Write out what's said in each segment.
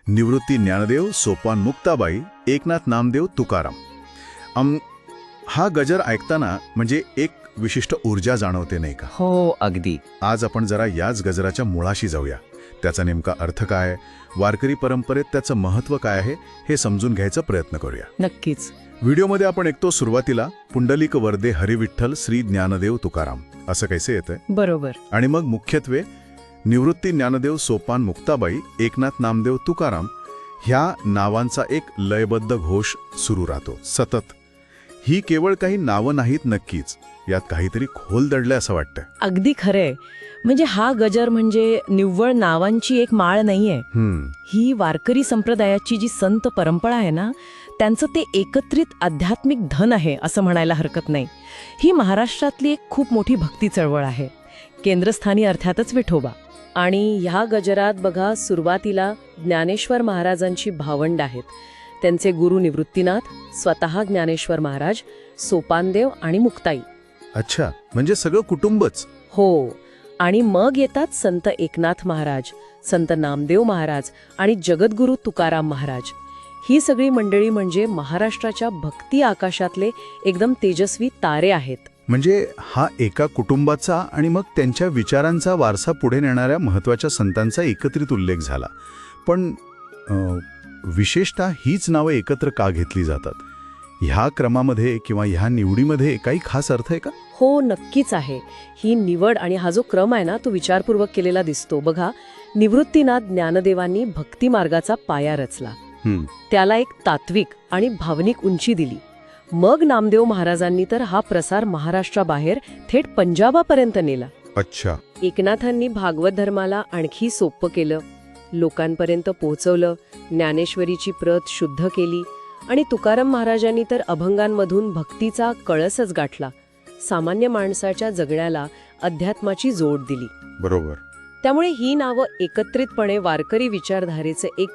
निवृत्ती ज्ञानदेव, सोपान मुक्ताबाई, एकनाथ नामदेव, तुकाराम. हा गजर ऐकताना म्हणजे एक विशिष्ट ऊर्जा जाणवते, नाही का? हो, अगदी. आज आपण जरा याच गजराच्या मुळाशी जाऊया. त्याचा नेमका अर्थ काय, वारकरी परंपरेत त्याचं महत्त्व काय आहे, हे समजून घ्यायचा प्रयत्न करूया. नक्कीच. व्हिडिओमध्ये आपण ऐकतो सुरुवातीला पुंडलिक वरदे हरिविठ्ठल श्री ज्ञानदेव तुकाराम असं कैसे येतंय, बरोबर. आणि मग मुख्यत्वे निवृत्ती ज्ञानदेव, सोपान मुक्ताबाई, एकनाथ नामदेव, तुकाराम ह्या नावांचा एक लयबद्ध घोष सुरू राहतो सतत. ही केवळ काही नावं नाहीत, नक्कीच यात काहीतरी खोल दडलंय असं वाटतं. अगदी खरंय. म्हणजे हा गजर म्हणजे निव्वळ नावांची एक माळ नाहीये. ही वारकरी संप्रदायाची जी संत परंपरा आहे ना, त्यांचं ते एकत्रित आध्यात्मिक धन आहे असं म्हणायला हरकत नाही. ही महाराष्ट्रातली एक खूप मोठी भक्ती चळवळ आहे. केंद्रस्थानी अर्थातच विठोबा. आणि ह्या गजरात बघा, सुरुवातीला ज्ञानेश्वर महाराजांची भावंड आहेत. त्यांचे गुरु निवृत्तीनाथ, स्वतः ज्ञानेश्वर महाराज, सोपानदेव आणि मुक्ताई. अच्छा, म्हणजे सगळं कुटुंबच. हो. आणि मग येतात संत एकनाथ महाराज, संत नामदेव महाराज आणि जगद्गुरु तुकाराम महाराज. ही सगळी मंडळी म्हणजे महाराष्ट्राच्या भक्ती आकाशातले एकदम तेजस्वी तारे आहेत. म्हणजे हा एका कुटुंबाचा आणि मग त्यांच्या विचारांचा वारसा पुढे नेणाऱ्या महत्त्वाच्या संतांचा एकत्रित उल्लेख झाला. पण विशेषतः हीच नावं एकत्र का घेतली जातात? ह्या क्रमामध्ये किंवा ह्या निवडीमध्ये काही खास अर्थ आहे का? हो, नक्कीच आहे. ही निवड आणि हा जो क्रम आहे ना, तो विचारपूर्वक केलेला दिसतो. बघा, निवृत्तीनाथ ज्ञानदेवांनी भक्ती मार्गाचा पाया रचला. त्याला एक तात्विक आणि भावनिक उंची दिली. मग नामदेव महाराजांनी तर हा प्रसार महाराष्ट्राबाहेर थेट पंजाबापर्यंत नेला. अच्छा. एकनाथांनी भागवत धर्माला आणखी सोपं केलं, लोकांपर्यंत पोहोचवलं, ज्ञानेश्वरीची प्रत शुद्ध केली. आणि तुकाराम महाराजांनी तर अभंगांमधून भक्तीचा कळसच गाठला. सामान्य माणसाच्या जगण्याला अध्यात्माची जोड दिली. बरोबर. त्यामुळे ही नावं एकत्रितपणे वारकरी विचारधारेचे एक,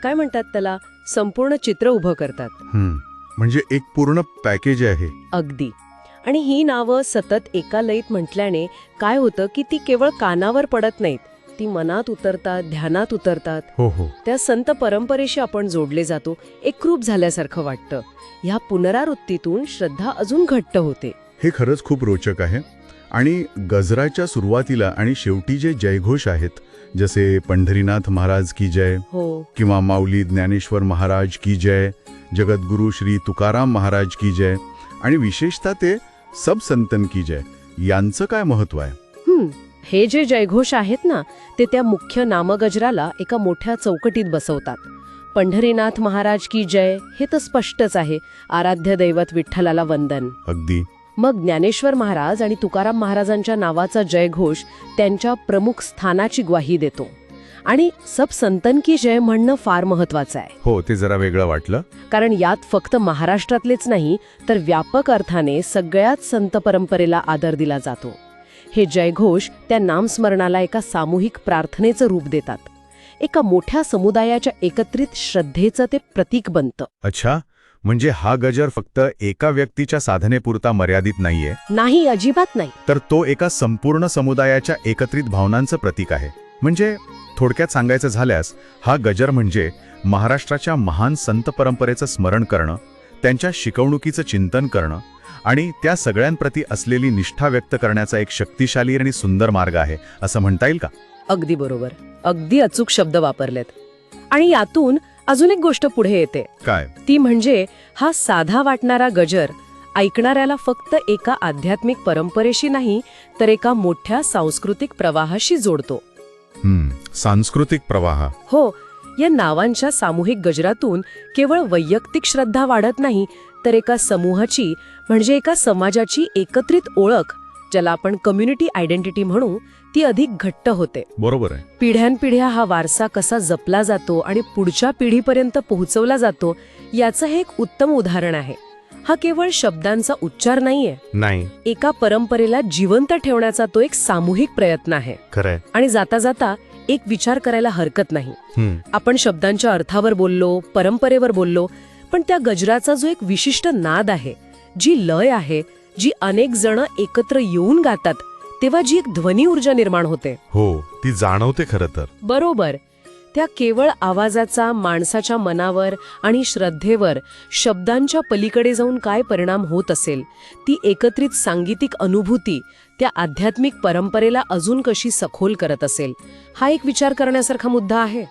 काय म्हणतात त्याला, संपूर्ण चित्र उभं करतात. म्हणजे एक पूर्ण पॅकेज आहे. अगदी. आणि ही नावं सतत एका लयीत म्हटल्याने काय होतं की ती केवळ कानावर पडत नाहीत, ती मनात उतरतात, ध्यानात उतरतात. हो. त्या संत परंपरेशी आपण जोडले जातो, एकरूप झाल्यासारखं वाटतं. ह्या पुनरावृत्तीतून श्रद्धा अजून घट्ट होते. हे खरंच खूप रोचक आहे. आणि गजराच्या सुरुवातीला आणि शेवटी जे जयघोष आहेत, जसे पंढरीनाथ महाराज की जय, हो, किंवा माऊली ज्ञानेश्वर महाराज की जय, जगद्गुरु श्री तुकाराम महाराज की जय, आणि विशेषतः ते सब संतन की जय, यांचं काय महत्व आहे? हे जे जयघोष आहेत ना, ते त्या मुख्य नामगजराला एका मोठ्या चौकटीत बसवतात. पंढरीनाथ महाराज की जय हे तर स्पष्टच आहे, आराध्य दैवत विठ्ठलाला वंदन. अगदी. मग ज्ञानेश्वर महाराज आणि तुकाराम महाराजांच्या नावाचा जयघोष त्यांच्या प्रमुख स्थानाची ग्वाही देतो. आणि सब संतन की जय म्हणणं फार महत्वाचं आहे. हो, ते जरा वेगळं वाटलं. कारण यात फक्त महाराष्ट्रातलेच नाही, तर व्यापक अर्थाने सगळ्याच संत परंपरेला आदर दिला जातो. हे जयघोष त्या नामस्मरणाला एका सामूहिक प्रार्थनेचं रूप देतात. एका मोठ्या समुदायाच्या एकत्रित श्रद्धेचं ते प्रतीक बनतं. अच्छा, म्हणजे हा गजर फक्त एका व्यक्तीच्या साधनेपुरता मर्यादित नाहीये? नाही, अजिबात नाही. तर तो एका संपूर्ण समुदायाच्या एकत्रित भावनांचं प्रतीक आहे. म्हणजे थोडक्यात सांगायचं झाल्यास, हा गजर म्हणजे महाराष्ट्राच्या महान संत परंपरेचं स्मरण करणं, त्यांच्या शिकवणुकीचं चिंतन करणं आणि त्या सगळ्यांप्रती असलेली निष्ठा व्यक्त करण्याचा एक शक्तिशाली आणि सुंदर मार्ग आहे, असं म्हणता येईल का? अगदी बरोबर. अगदी अचूक शब्द वापरलेत. आणि यातून अजून एक गोष्ट पुढे येते. काय? ती म्हणजे हा साधा वाटणारा गजर ऐकणाऱ्याला फक्त एका आध्यात्मिक परंपरेशी नाही, तर एका मोठ्या सांस्कृतिक प्रवाहाशी जोडतो. सांस्कृतिक प्रवाह. हो. या नावांच्या सामूहिक गजरातून केवळ वैयक्तिक श्रद्धा वाढत नाही, तर एका समूहाची म्हणजे एका समाजाची एकत्रित ओळख, ज्याला आपण कम्युनिटी आयडेंटिटी म्हणू, ती अधिक घट्ट होते. बरोबर आहे. पिढ्यानपिढ्या हा वारसा कसा जपला जातो आणि पुढच्या पिढीपर्यंत पोहोचवला जातो, याचं हे एक उत्तम उदाहरण आहे. हा केवळ शब्दांचा उच्चार नाहीये, नाही, एका परंपरेला जिवंत ठेवण्याचा तो एक सामूहिक प्रयत्न आहे. खरंय. आणि जाता जाता एक विचार करायला हरकत नाही. आपण शब्दांच्या अर्थावर बोललो, परंपरेवर बोललो, पण त्या गजराचा जो एक विशिष्ट नाद आहे, जी लय आहे, जी अनेक जण एकत्र येऊन गातात, तेव्हा जी एक ध्वनी ऊर्जा निर्माण होते, हो, ती जाणवते खरं तर. बरोबर. त्या केवळ आवाजाचा माणसाच्या मनावर आणि श्रद्धेवर शब्दांच्या पलीकडे जाऊन काय परिणाम होत असेल, ती एकत्रित सांगीतिक अनुभूती त्या आध्यात्मिक परंपरेला अजून कशी सखोल करत असेल, हा एक विचार करण्यासारखा मुद्दा आहे.